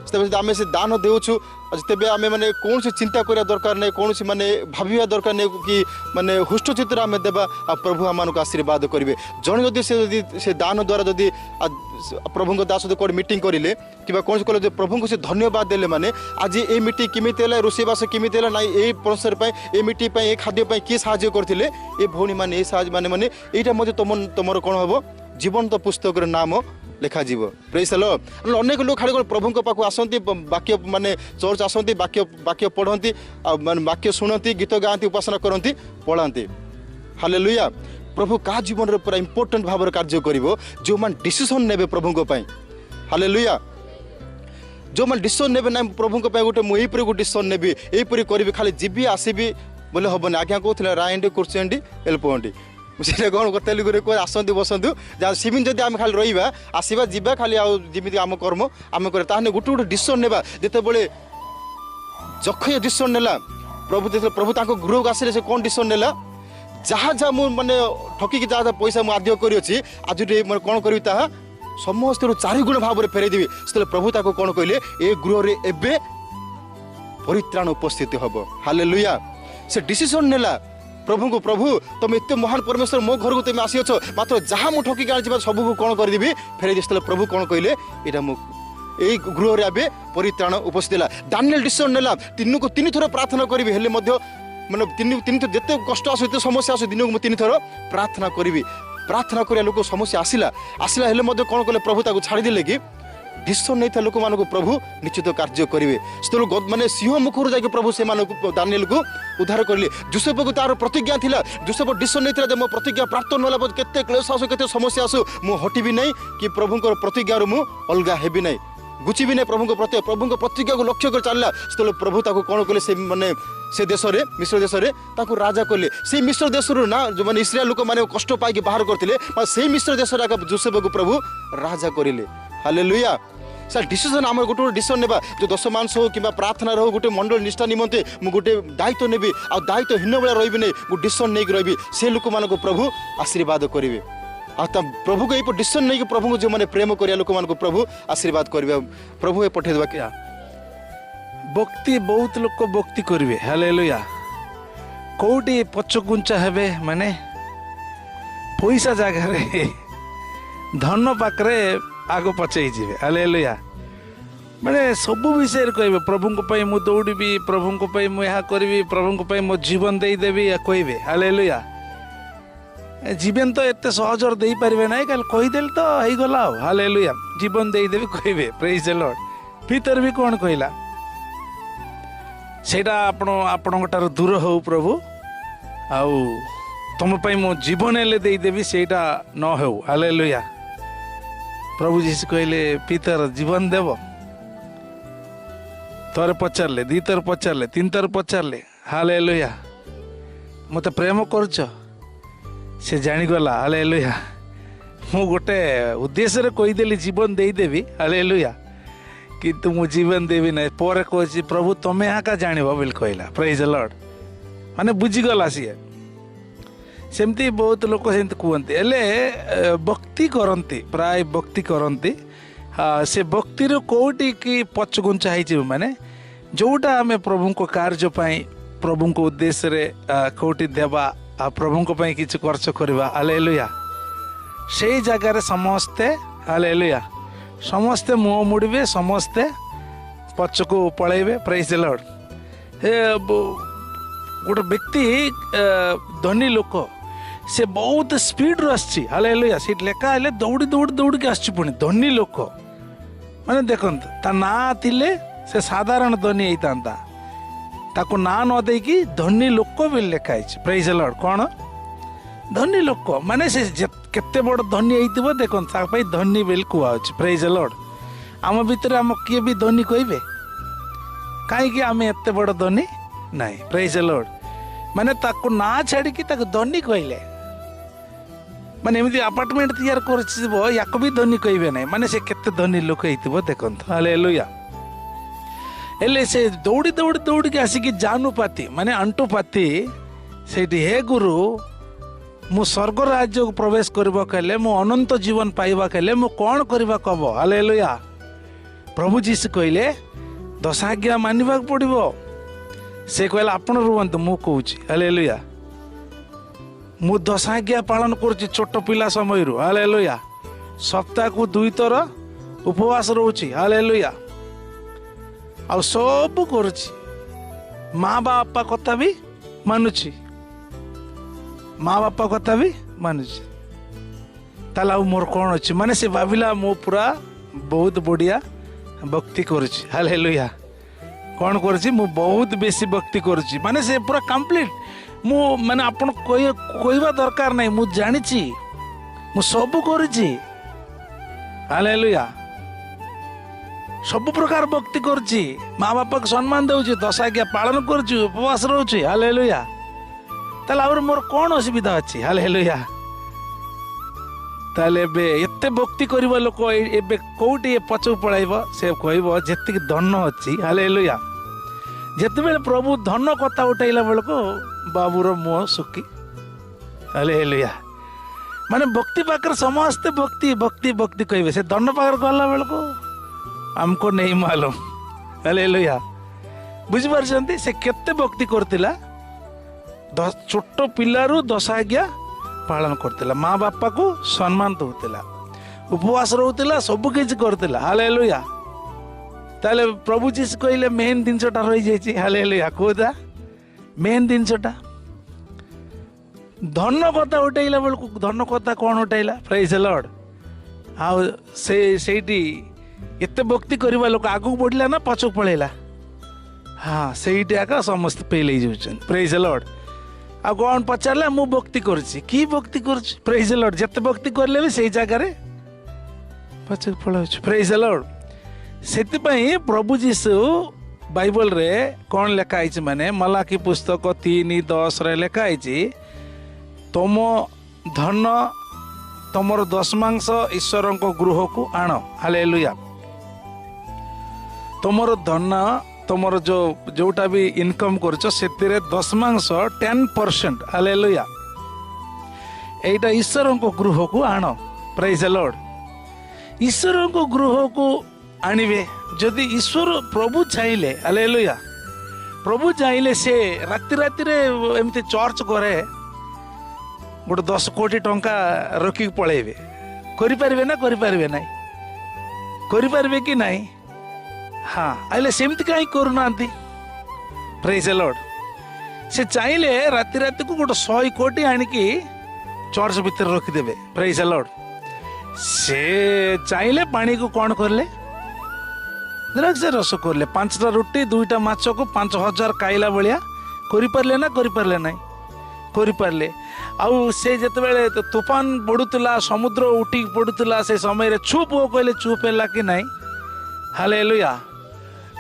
A: आम से दान देउछु तेज आम मैंने कौन से चिंता करा दरकार नहीं कौन माने भाविया दरकार नहीं कि माने हुष्ट चित्र आम देवा आ प्रभु आम आशीर्वाद करेंगे। जन जदि से दान द्वारा जदि प्रभु दास कौन मीटिंग करें कि कौन से कह प्रभु को से धन्यवाद देले माने आज ये मीटिंग केमी रोषेबास केमी ना ये परमेश्वर ये मीटिंग ये खाद्य किए साहाय्य करते ये भौणी मैंने माने यहाँ तुम कौन हम जीवंत पुस्तक नाम लेखा जीव। Praise the Lord. अनेक लोग खाली प्रभु पाक आसती वाक्य माने चर्च आसती वाक्य पढ़ती माने वाक्य शुणती गीत गाती उपासना करती पढ़ाती। हालेलुया। प्रभु का जीवन रे पूरा इंपोर्टेंट भाव कार्य करिवो जो मान डिसीजन नेबे प्रभु को पाई। हालेलुया। जो मान डिसीजन नेबे ना प्रभु को पाई गोटे मु एही पर डिसीजन नेबी एही पर करबी खाली जीबी आसीबी बोले हबनी आज्ञा कहथिले राइंडी कुर्चेंडी एल्पोंडी मुझे कौन तेलुगु कह आसतु बसतु जहाँ सिमिन जब आम खाली रहा आसवा जा खाली आमि आम कर्म आम कर गोटे गोटे डिसीजन नेबा जितेबले जखय डिसीजन नेला प्रभु प्रभु गृह को आसिले से कौन डिसीजन नेला जहाँ जहाँ मुझे ठकिकी जहाँ जहाँ पैसा मुझे आद्य कर आज कौन करी ताहा समस्त 4 गुण भाव में फेरदेवी से प्रभु ताको कौन कहले ए गृह एबे परित्राण उपस्थित हम हालेलुया से डिसीजन नेला प्रभु को प्रभु तुम एत महान परमेश्वर मो घर को तुम आसीच मात्र जहाँ मुझे ठकिक आनी सब को कौन करदेवी फेरदे प्रभु कौन कहले यहाँ यही गृह आबे परित्राण उपस्थित है दानिएल डिसीजन नेला 3 थर प्रार्थना करी हेले माने 3 थर जिते कष्ट आसो ये समस्या आसो दिन को 3 थर प्रार्थना करी प्रार्थना करिया लोक समस्या आसिला हेले कौन कले प्रभु ताको छाड़ीदे कि डिसीजन नहीं था लोक मान प्रभु निश्चित कार्य करेंगे से माने सिंह मुखर जाकि प्रभु से दानिएल को उद्धार करले जोसेफ को तार प्रतिज्ञा थिला जोसेफ डिसीजन नहीं था मो प्रतिज्ञा प्राप्त নহला केते क्लेश आसो केते समस्या आसो मु हटिबी नहीं कि प्रभु प्रतिज्ञा मु अलगा हेबी नहीं गुचिबी नहीं प्रभु प्रतिज्ञा को लक्ष्य कर चलला से प्रभु ताको कौन कले से माने से देश रे मिश्र देश रे ताको राजा कले से मिश्र देश रु ना जो माने इस्राएल लोक माने कष्ट पाई बाहर करथिले से मिश्र देश रे जोसेफ को प्रभु राजा करिले हालेलुया सर डिसीजन आम गोटे डिसीजन नेबा जो 10 मांस हो कि प्रार्थना हो गोटे मंडल निष्ठा निमंते मु गोटे दायित्व नेबी आ दायित्वहीन बेला रही नहीं गो डिसीजन नहीं रही से लोक मान प्रभु आशीर्वाद करेंगे आ प्रभु को ये डिसीजन नहीं प्रभु को जो मैंने प्रेम करिया लोक मान प्रभु आशीर्वाद करेंगे प्रभु ये पठे देवा क्या
B: भक्ति बहुत लोक भक्ति करेंगे हालेलुया कौटी पछकुंचा हेबे माने पैसा जगह धन पाखरे आग पचई जीवे हालेलुया माने सब विषय कहबे प्रभु को पई मु दौड़बी प्रभु को पई मु यह करबी प्रभु को पई मो जीवन दे देबी या कहबे हालेलुया जीवन तो एते सहजर दे पारिबे नै कल कहि देल तो हेई गला हालेलुया जीवन दे देबी कहबे प्रेज द लॉर्ड भीतर भी कोन कहला सेटा आपण दूर हो प्रभु आउ तुम पई मो जीवन ले दे देबी सेटा न हो हालेलुया प्रभु जीशु कहले पीतर जीवन देव थोड़े पचारे 2 थर पचारे 3 थर पचारे हालेलुया मत प्रेम करुच से जानीगला हालेलुया मु गोटे उद्देश्य रे कहीदेली जीवन देदेवी हालेलुया किंतु मु जीवन देवी ना पर कह प्रभु तुम्हें यहाँ का जान बोल कहला प्रेज द लॉर्ड माने बुझीगला सी सेमती बहुत लोग से कहते हेले भक्ति करती प्राय भक्ति करती से भक्तिर कौटी कि पछगुंचा हो माने जोटा आम प्रभु को कार्य प्रभु को उद्देश्य रे कौटी देवा प्रभु को किसी खर्च करवा हालेलुया से जगार समस्ते हालेलुया समस्ते मुँह मुड़े समस्ते पछको पलैबे प्रेज द लॉर्ड गोटे व्यक्ति धनी लोक से बहुत स्पीड आसी हालेलुया सीट लेखा हेले दौड़ी दौड़ी दौड़ के आसछि पुणी धनी लोक माने देखंत ता ना थिले से साधारण धनी होता ताको ना न देकी धनी लोक भी लेखाई प्रेज द लॉर्ड कौन धनी लोक माने से केते बड़ धनी होइतिबो देखंत ता पई धनी बेल कुआछ प्रेज द लॉर्ड आम भितर आम किए भी धनी कहबे काई कि आम एते बड़ धनी नहीं प्रेज द लॉर्ड माने ताको ना छाड़ी कि ताको धनी कहले माने एमती अपार्टमेंट तैयार कर याक भी धनी कहबे ना माने से केते धनी लोक होइतिबो देखंत हालेलुया हेले से दौड़ी दौड़ी दौड़ के आसिक जानुपाती माने अंटुपाती सेठी हे गुरु मु स्वर्ग राज्य को प्रवेश करबा कहले मु अनंत जीवन पाइबा कहले मु कौन करबा कब हालेलुया प्रभु जीसु कहले 10 आज्ञा मानिबा पड़िबो से कहला आपण रुहंतु मु कहूची हालेलुया मु 10 आज्ञा पालन करूची छोट पिला समय रु हालेलुया सप्ताह को 2 थर उपवास रहूची हालेलुया आ सब करुची माँ बापा कथा भी मानुची माँ बापा कथा भी मानुची ताला मोर कौन अच्छी माने से भाविला मो पूरा बहुत बढ़िया भक्ति करुची हालेलुया कौन करुची मु बहुत बेसी भक्ति करुची माने से पूरा कंप्लीट मु माने आपण कहवा दरकार नहीं मु जानिची मु सब करुची हालेलुया सब प्रकार भक्ति करुची माँ बापा को सम्मान दउची 10 आज्ञा पालन करुची उपवास रहउची हालेलुया ताले आउर मोर कौन असुविधा अच्छी हालेलुया ताले एते भक्ति करिबा लोक एबे कोउटी पछू पळाइबो से कहबो जेतिक धन अछि हालेलुया जेते बेले प्रभु धन कथा उठाइला बेलको बाबूर मुह सुखी हालेलुया माने भक्ति पाकर समस्ते भक्ति भक्ति भक्ति कहबे से धन पाकर गला बेलको हमको नहीं मालूम हालेलुया बुझि पारछंती से केते भक्ति करतिला छोट पिलारू 10 आज्ञा पालन करतिला माँ बापा को सम्मान दउतिला उपवास रहउतिला सब किछ करतिला हालेलुया ताले प्रभु जी कहले मेन जिनसटा रही जाइछि हालेलुया कोदा मेन जिनसटा धन कथा उठाइला बेलको धन कथा कौन उठाइला प्रेज द लॉर्ड आ सेठी एते भक्ति करबा लोक आगु बढ़िला ना पछक पळेला हाँ सेठी आका समस्त पेले जाउछन प्रेज द लॉर्ड आ कौन पचारला मु भक्ति करछि की भक्ति करछि प्रेज द लॉर्ड जते भक्ति करले भी सेही जगह रे पछक पळाउछ प्रेज द लॉर्ड सेति पई प्रभु जीसु बाइबल रे कौन लेखा आइछि माने मलाकी पुस्तक 3:10 रे लेखा आइछि तुम धन तुमर दशमांश ईश्वर गृह को आण हालेलुया तुमर धन तुमर जो जोटा भी इनकम करछ सेतिरे दशमांश 10% हालेलुया एटा ईश्वर गृह को आण प्रेज द लॉर्ड ईश्वर गृह को आनिबे जदि ईश्वर प्रभु चाहिले हालेलुया प्रभु चाहिले से राति राति रे एमती चर्च करे गोटे 10 कोटी टंका रखिक पळेबे करि पारबे ना करि पारबे नै करि पारबे कि नै हाँ आइले सेमती काई करूनांती प्रेज द लॉर्ड से चाहिले राति राति को गोटे 100 कोटी आनिकी चर्च भीतर रखि देबे प्रेज द लॉर्ड से चाहिले पानी को कौन करले द्राक्ष रस करले 5टा रोटी 2टा माछ को 5000 खाइला बलिया करि पारले ना करि पारले नै करि पारले आउ से जते बेले तूफान बढ़ुतला समुद्र उठी पड़ुतला से समय रे चुप हो कहले चुप हैला कि नै हालेलुया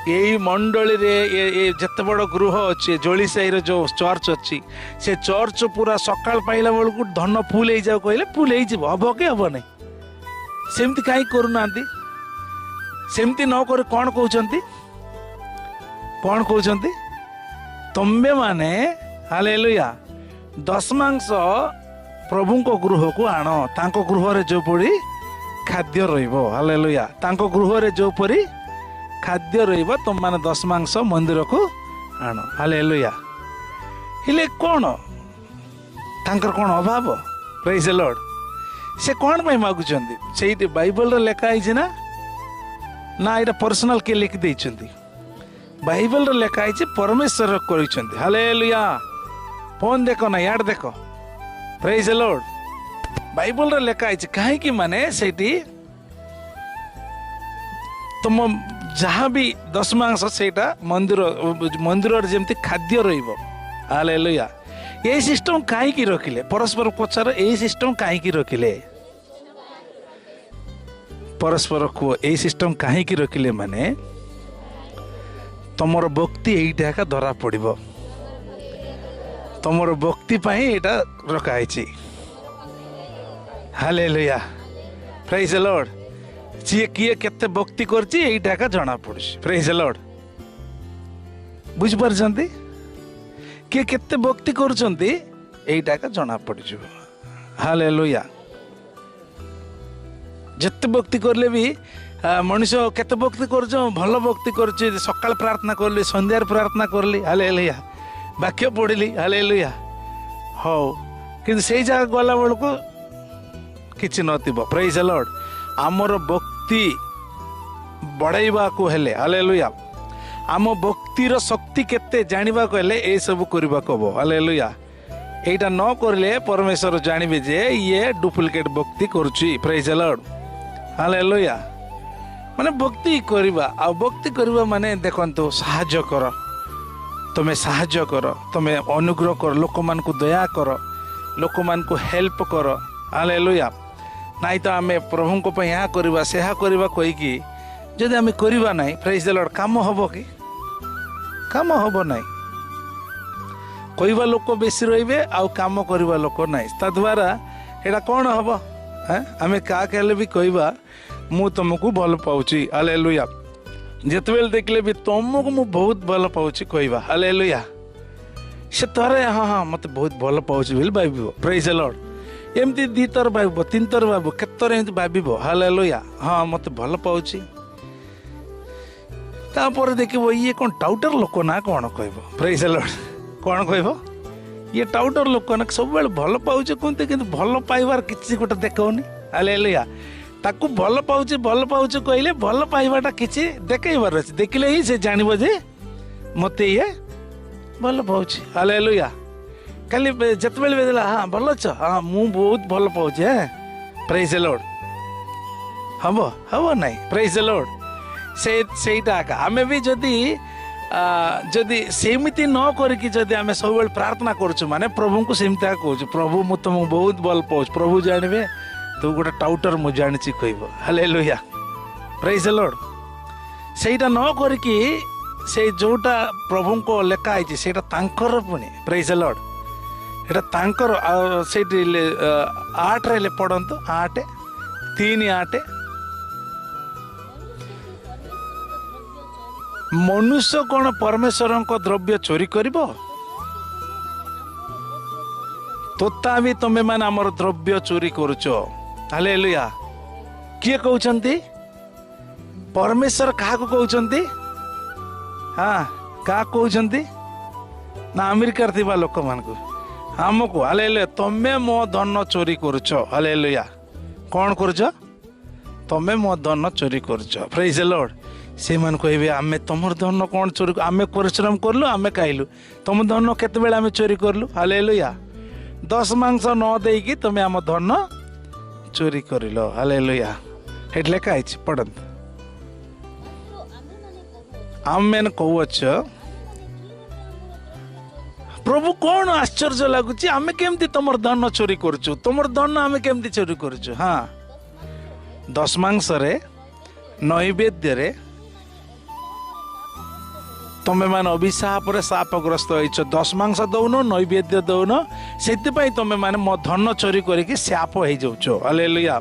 B: यही मंडली रे ये जते बड़ गृह अछि जोली साई रे जो चर्च अछि से चर्च पूरा सकाळ पाइला बेलकु धन फुल हे जाउ कहले फुल हे जिवो हबो के हबो नै सेमती काई करू नांती सेमती न कर कौन कहउछंती तंबे माने हालेलुया दशमांश प्रभु को गृह को आण तांको गृह रे जो पड़ी खाद्य रहिबो हालेलुया तांको गृह रे जो पड़ी खाद्य रहिबो तुम माने दशमांश मंदिर को आण हालेलुया हिले कौन तांकर कौन अभाव प्रेज द लॉर्ड से कौन पे मागुचंती सेही बाइबल रे लेखा आइछि ना ना एटा पर्सनल के लिख देइछंती बाइबल रे लेखा आइछि परमेश्वर करिछंती हालेलुया फोन देखो ना यार देखो प्रेज द लॉर्ड बाइबल रे लेखा आइछि काहे कि माने सेठी तुम जहाँ भी दशमांश सेटा मंदिर मंदिर जेमती खाद्य रहिबो हालेलुया ये सिस्टम काहे कि रखिले परस्पर पचार ए सिस्टम काहे कि रखिले परस्पर को ए सिस्टम काहे कि रखिले माने तुमर भक्ति एइटा का धरा पड़िबो तुमर भक्ति पाई एटा रखाइछि हालेलुया प्रेज द लॉर्ड जी किए केते भक्ति करछि एइटा का जाना पड़छि प्रेज द लॉर्ड बुझ परछंती के केते भक्ति करछंती एइटा का जाना पड़छि हालेलुया जत्ते भक्ति करले भी मनुष्य केते भक्ति करछ भल भक्ति करछि सकाळ प्रार्थना करली संध्यार प्रार्थना करली हालेलुया वाक्य पढ़िली हालेलुया हो किंतु से जगह गला बेलको किछि नथिबो प्रेज द लॉर्ड आमर भक्ति बढ़ाइबा को हेले हालेलुया आम भक्तिर शक्ति केते जानिबा को हेले ए सब करबा को हबो हालेलुया एटा न करले परमेश्वर जानिबे जे ये डुप्लिकेट भक्ति करछि प्रेज द लॉर्ड हालेलुया माने भक्ति करबा आ भक्ति करबा माने देखंतो सहाय्य कर तुम्हें साहाय्य कर तुम्हें अनुग्रह कर लोक मान को दया कर लोक मान को हेल्प कर हालेलुया नाई तो आम प्रभु को यहाँ करवा सेहा करवा कहीकि जदि आम करवा ना प्रेज द लॉर्ड काम हम कि काम हम ना कहवा लोक बेसी रे आउ काम करवा लोक ना द्वारा एटा कौन हम आम क्या कहले भी कहवा मु तुमको भल पाऊँगी हालेलुया जितेबेले देखले भी तुमको मु बहुत भल पाऊँगी कहवा हालेलुया से थरे हाँ हाँ मत बहुत भल पाऊँगी बोली भाव प्रेज द लॉर्ड एमती दी थर भाव तीन थर भाव केतर एमती भाव हालेलुया हाँ मत भल पाऊँगी तापर देखिए ये कौन टाउटर लोक ना कौन कह प्रेज द लॉर्ड कौन कह ये टाउटर लोक ना सब भल पाऊे कहते कि भल पाइबार किसी गोटे देखनी हालेलुया ताकू भल पाऊे कहले भल पाइबाटा किसी देखबार अच्छे देखले ही से जान जे मत ये भल पाऊे हालेलुया खाली जितेबेले भी हाँ भल अच हाँ मु बहुत भल पाऊे प्रेज द लॉर्ड हम हम ना प्रेज द लॉर्ड सेटा आका आमे भी जदि सेमती न करके जदि आमे सब प्रार्थना करूँ माने प्रभु को सेमती कहूँ प्रभु मु तुमको बहुत भल पाऊँ प्रभु जानवे तू गोटे टाउटर मु जानी कह हालेलुया प्रेज द लॉर्ड सेटा न करके से जोटा प्रभु को लेखा है सेटा तांकर पुणी प्रेज द लॉर्ड एटा तांकर से 8 रे पढ़ंतु 8:3 मनुष्य कौन परमेश्वर को द्रव्य चोरी करिबो तोता भी तुम्हें मान आमर द्रव्य चोरी करुच हालेलुया किए कहउछंती परमेश्वर क्या कहउछंती हाँ क्या कहउछंती ना अमेरिका थिबा लोक मान को हमको हालेलुया तमे मो धन चोरी करुच हालेलुया कौन करुच तमे मो धन चोरी करुच प्रेज द लॉर्ड से मन कहे आमे तुम धन कौन चोरी आमे परिश्रम करलु आमे खाइलु तुम धन केते बेले आमे चोरी करलु हालेलुया 10 मांस न देकी तुम आम धन चोरी करलो हालेलुया हेट लेखा है पढ़ंत आमे कहूच प्रभु कौन आश्चर्य लगुच आमे केमती तुम धन चोरी करुचु तुम धन आमे केमती चोरी करुचु हाँ 10 मांस रे नैवेद्य रे तुम्हें मान अभिशाप शापग्रस्त हो 10 मांस दौन नैवेद्य दौन से तुम्हें मान मो धन चोरी करके शाप हो जाओ हालेलुया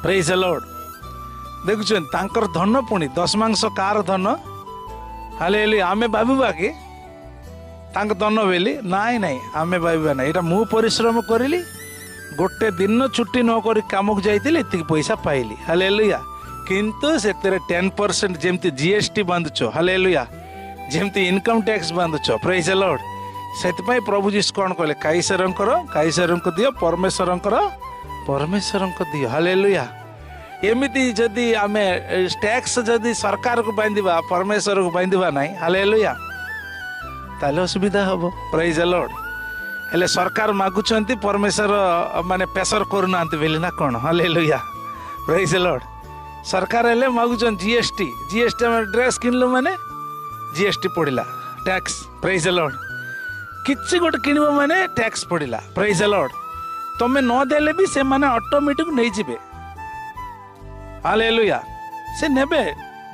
B: प्रेज द लॉर्ड देखुन तांकर धन पुणी 10 मांस कार धन हालेलुया आमे भाबा कि तांक धन बेली नाई नाई आमे भाबा ना यहाँ मु परिश्रम करी गोटे दिन छुट्टी न कर काम को जाइए इतनी पैसा पाइली हालेलुया किंतु से 10% जेमती जीएसटी बांधुच हालेलुया जेमती इनकम टैक्स बांधुच प्रेज द लॉर्ड से प्रभु जीसु कौन कहले काइसर को दियो परमेश्वर को दियो हालेलुया एमिति जदि आमे टैक्स जदि सरकार को बांधिबा परमेश्वर को बांधिबा नहीं हालेलुया ताले असुविधा हम प्रेज द लॉर्ड हेले सरकार मागुचंती परमेश्वर माने प्रेशर करूना बेली ना कौन हालेलुया प्रेज द लॉर्ड सरकार हेले मागुचन जीएसटी में ड्रेस किनलु माने जीएसटी पड़िला टैक्स प्रेज द लॉर्ड किछि गोटे किनबो माने टैक्स पड़िला प्रेज द लॉर्ड तमे न देले भी से माने ऑटोमेटिक नहीं जिबे हालेलुया से नेबे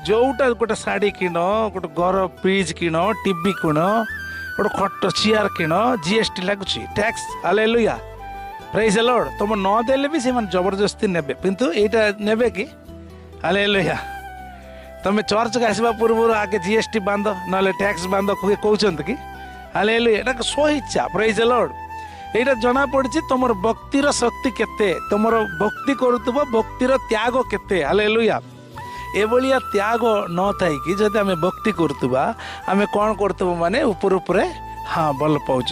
B: जोटा गोटे साड़ी किन गोटे घर फ्रिज किन टीवी किन गोटे खट चेयर किन जीएसटी लगुच tax hallelujah praise the Lord तुम न देले भी से माने जबरदस्ती नेबे किंतु एटा नेबे कि हालेलुया तमे चर्च के आसवा पूर्व आगे जीएसटी बांध ना टैक्स बांध कहते कि हालेलुया एटा स्व इच्छा प्रेज द लॉर्ड एटा जना पड़ी तुम भक्तिर शक्ति केते तुम भक्ति करुव भक्तिर त्याग केते हालेलुया एभलिया त्याग न थाई कि जदि आमे भक्ति करुवा आमे कौन करतुब माने ऊपर ऊपर हाँ भल पाऊँ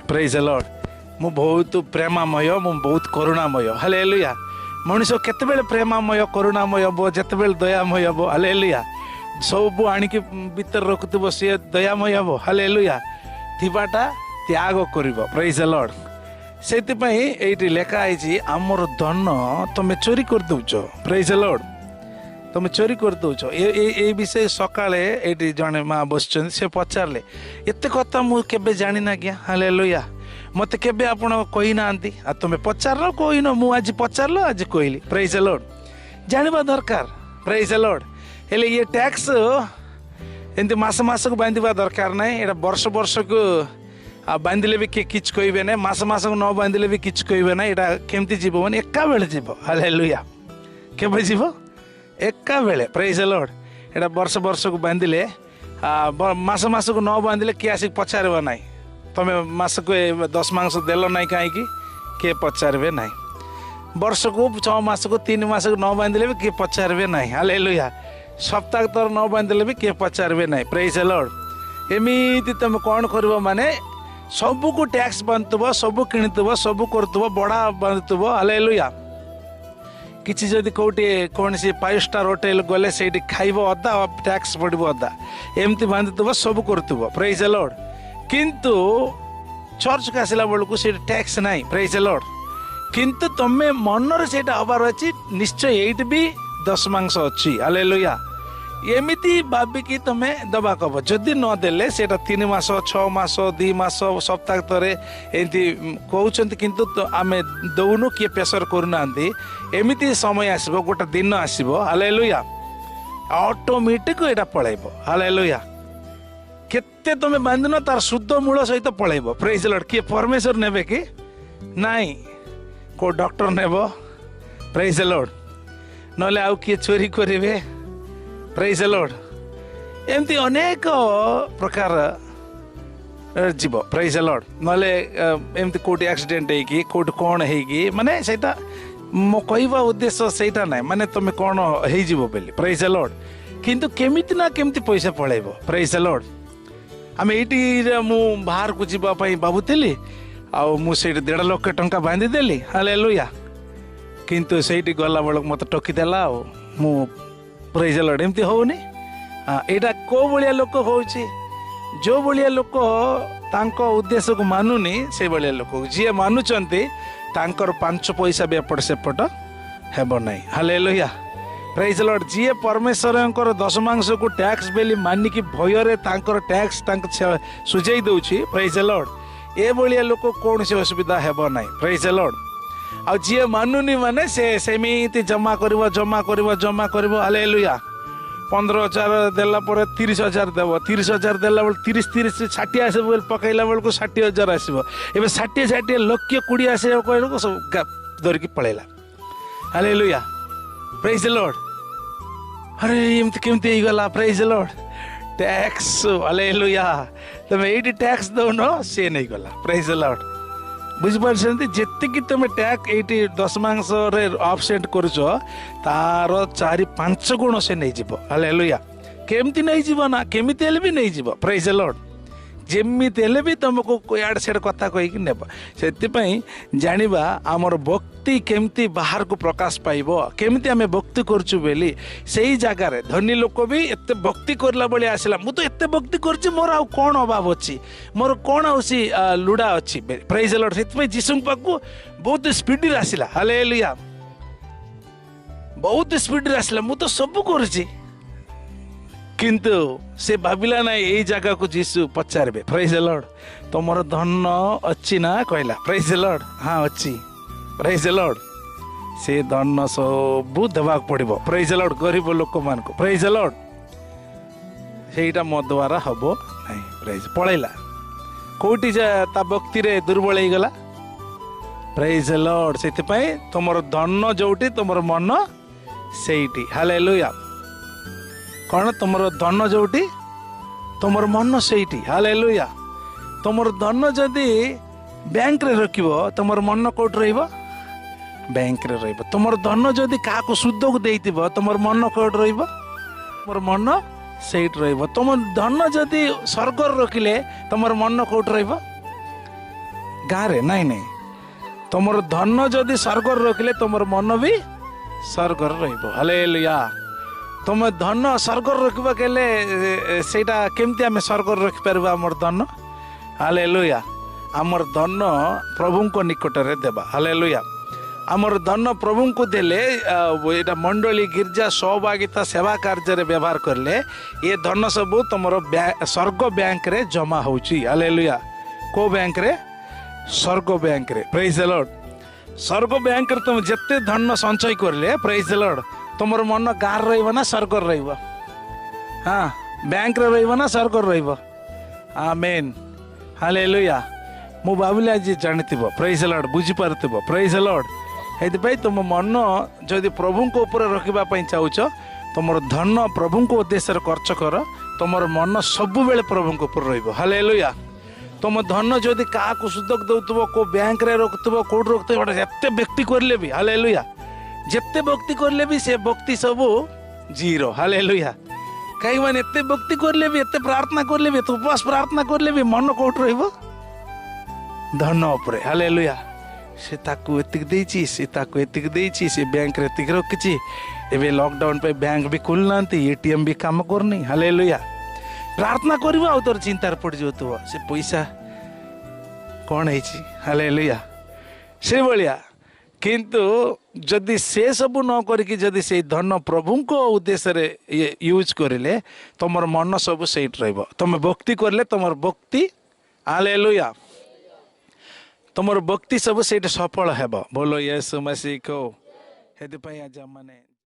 B: प्रेज द लॉर्ड मु बहुत प्रेमामय मु बहुत करुणामय हालेलुया मनुष्य केतेबेले प्रेमामय करुणामय बो जेतेबेले दयामय बो हालेलुया सब आणिक भीतर रखुथुब सी दयामय बो हालेलुया थिबाटा त्याग करिवो प्रेज द लॉर्ड सेति एटी लेखा है आमर धन तुम चोरी कर दउछ प्रेज द लॉर्ड तुम चोरी कर दउछ ए विषय सकाळे एटी जने माँ बसचन से पचारले एते कथा मु केबे जानि ना गया हालेलुया मत केबे आपण कही ना आ तुम पचार कहीन मु आज पचार आज कहली प्रेज द लॉर्ड जानवा दरकार प्रेज द लॉर्ड हेले ये टैक्स एमती मस को बांधा दरकार ना ये वर्ष वर्ष को बांधिले भी किए किच कहे ना मस को न बांधिले भी किच कहे ना यहाँ केमती जीव मैंने एका बेले जीव हालेलुया केबे जीव एका बेले प्रेज द लॉर्ड यहाँ वर्ष वर्ष को बांधिले मस को न बांधिले किए आसिक पचार ना तुम मस को 10 मांस देल ना कहीं किए पचारे ना वर्ष को 6 मास को 3 मास को न बांधिले भी किए पचारे ना हालेलुया सप्ताह तर न बांधिले भी किए पचारे ना प्रेज द लॉर्ड एमती तुम कौन कर माने सबू को टैक्स बांधुव सबू किणुव सबू कर बड़ा बांधुव हालेलुया किसी जदि कौटे कौन सी 5 स्टार होटेल गले से खाइब अदा टैक्स पड़ो अदा एमती बांधुव सब करुव प्रेज द लॉर्ड किंतु चर्च को आसला बेलू से टैक्स ना प्रेज द लॉर्ड किंतु तुम्हें मनर से हबार अच्छी निश्चय ये भी 10 मांस अच्छी हालेलुया एमती भाविकी तुम्हें दबा कब जदि नदेले से 3 मास 6 मास 2 मास सप्ताह तरे एमती कहते किंतु आम दौनु किए प्रेसर करना एमती समय आसब गोटे दिन आसब हालेलुया ऑटोमेटिक यहाँ पलैब हालेलुया केते तुम बांधन तार शुद्ध मूल सहित पलैब प्रेज द लॉर्ड किए परमेश्वर नेबे कि नाई को डॉक्टर नेब प्रेज द लॉर्ड नले आउ किए चोरी करेंगे प्रेज द लॉर्ड एमती अनेक प्रकार जीव प्रेज द लॉर्ड नले एमती कोटी एक्सीडेंट होगी कोटी कौन होगी माने सेटा मो कहवा उद्देश्य सेटा ना माने तुम कौन हो बोली प्रेज द लॉर्ड किंतु केमिति ना केमिति पैसा पलैब प्रेज द लॉर्ड आम ये मु बाहर को जीवाई भावुली मुझे 1.5 लाख टंका बांधिदेली हालेलुया किंतु से गला बेलू मत टोकीदेला मु प्रेज द लॉर्ड एमती होनी यहाँ को भाया लोक हो जो भाया लोक तांको उद्देश्य को मानुनी से भाया लोक जी मानुंट 5 पैसा भी एपट सेपट हेब ना हालेलुया प्रेज द लॉर्ड जी परमेश्वर 10 मांस को टैक्स बेली मानिकी भयर टैक्स सुझाई दौची प्रेज द लॉर्ड ए भाया लोक कौन से असुविधा हेब ना प्रेज द लॉर्ड आ जी मानुनी माने से सेमिति जमा करिवो जमा करिवो हालेलुया 15,000 देला पर 30,000 देव 30,000 देला बेल 30 60 आस पकईला बेल को 60,000 आसो ए 60 लक्ष 20 आस कहू सब धरिकी पलैला हालेलुया प्रेज द लॉर्ड अरे एमती केमती गला praise the Lord tax hallelujah तुम ये टैक्स दौन सी नहीं गला प्रेज द लॉर्ड बुझिपार जी तुम टैक्स ये 10 मांस अबसेंट कर तार 4-5 गुण से नहीं जीव हालेलुया केमती नहीं जीव ना केमिति हेले भी नहीं जीव प्रेज द लॉर्ड जेमिति हेले भी तुमको याड सेड कथा कहीकि नेब से जानिबा आमर भक्ति केमती बाहर को प्रकाश पाइब केमती आमे भक्ति करछु बेली सेही जगार धनी लोक भी एते भक्ति करला बेले आसला मु तो एते भक्ति करछि मोर आ कोन अभाव अछि मोर कोन आउसी लुडा अछि प्रेज द लॉर्ड सेतपय जीसु पाकू बहुत स्पीड आसला हालेलुया बहुत स्पीड आसला मु तो सब करछि किंतु से भाविला ना यही जगह को जीसु पचारे प्रेज द लॉर्ड तुमर धन अच्छी ना कहला प्रेज द लॉर्ड हाँ अच्छी प्रेज द लॉर्ड से धन सब देवा पड़ो प्रेज द लॉर्ड गरीब लोक मान को प्रेज द लॉर्ड सेटा मो द्वारा हम नहीं प्रेज पलैला कौटी ता भक्ति रे दुर्बल हो गला प्रेज द लॉर्ड से तुमर धन जोटी तुमर मन सेठी हालेलुया कौन तुमर धन जोटी तुमर मन सेठी हालेलुया तुमर धन जदि बैंक रे रखिबो तुमर मन कोट रहइबो बैंक रे रहइबो तुमर धन जदि काको शुद्ध को देइतिबो तुमर मन कोट रहइबो तुमर मन सेठ रहइबो तुम धन जदि स्वर्ग रखिले तुमर मन कोट रहइबो गारे नहीं नहीं तुमर धन जदि स्वर्ग रखिले तुमर मन भी स्वर्ग रहइबो हालेलुया तुम धन स्वर्ग रखा के सेटा केमती आम स्वर्ग रखिपर आमर धन हालेलुया आमर धन प्रभु को निकट रे देबा हालेलुया आमर धन प्रभु को देले एटा मंडली गिरजा सहभागिता सेवा कार्य रे व्यवहार करले ये धन सब तुमर स्वर्ग बैंक रे जमा होची हालेलुया को बैंक रे स्वर्ग बैंक रे प्रेज द लॉर्ड स्वर्ग बैंक रे तुम जत्ते धन संचय करले प्रेज द लॉर्ड तुमर मन गार रहिबो ना स्वर्ग रहिबो हाँ बैंक रे रहिबो ना सरकार रहिबो आमेन हालेलुया मु भाविली आज जानिथिबो प्रेज लॉर्ड बुझी पारथिबो प्रेज लॉर्ड हेति भाई तुम मन जदि प्रभु को ऊपर रखिबा पई चाहुच तुमर धन प्रभु को उद्देश्य खर्च कर तुमर मन सब बेले प्रभु को ऊपर रहिबो हालेलुया तुम धन जदि का सुदक दउतबो को बैंक रे रखतबो कोड रखतबो जत्ते व्यक्ति करले भी हालेलुया जत्ते भक्ति करले भी से भक्ति सब जीरो हालेलुया कई माने एते भक्ति करले भी एते प्रार्थना करले भी एते उपवास प्रार्थना करले भी मन कोट रहिबो धन उपरे हालेलुया से ताकू एतिक देछि से ताकू एतिक देछि से बैंक रे एतिक रखिछि एबे लॉकडाउन पे बैंक भी खुल नांती एटीएम भी काम करनी हालेलुया प्रार्थना करिबो आ तोर चिंतार पड़ जोतबो से पैसा कोन हेछि हालेलुया से बलिया किंतु जदि से सब न करिकि जदि से धन प्रभु को उद्देश्य रे यूज करिले तमर मन सब सेट रहबो तुम भक्ति करले तमर भक्ति हालेलुया तमर भक्ति सब सेट सफल हेबो बोलो यीशु मसीह को हेदि पई आज माने